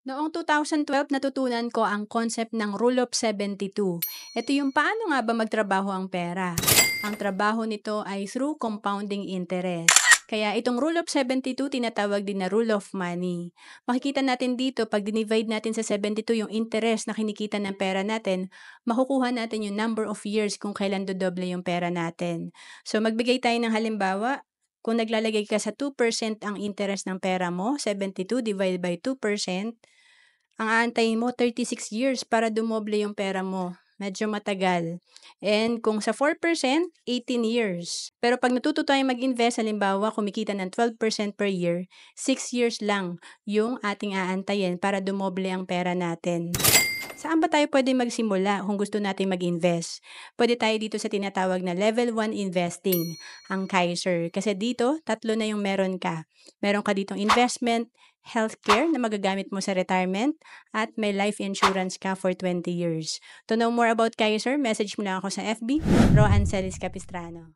Noong 2012 natutunan ko ang concept ng Rule of 72. Ito yung paano nga ba magtrabaho ang pera. Ang trabaho nito ay through compounding interest. Kaya itong Rule of 72 tinatawag din na Rule of Money. Makikita natin dito pag dinivide natin sa 72 yung interest na kinikita ng pera natin, makukuha natin yung number of years kung kailan dodoble yung pera natin. So magbigay tayo ng halimbawa, kung naglalagay ka sa 2% ang interest ng pera mo, 72 divided by 2%, ang aantayin mo 36 years para dumoble yung pera mo. Medyo matagal. And kung sa 4%, 18 years. Pero pag natuto tayong mag-invest, halimbawa kumikita ng 12% per year, 6 years lang yung ating aantayin para dumoble ang pera natin. Saan ba tayo pwede magsimula kung gusto natin mag-invest? Pwede tayo dito sa tinatawag na Level 1 Investing, ang Kaiser. Kasi dito, tatlo na yung meron ka. Meron ka ditong investment, healthcare na magagamit mo sa retirement, at may life insurance ka for 20 years. To know more about Kaiser, message mo lang ako sa FB, Roancelis Capistrano.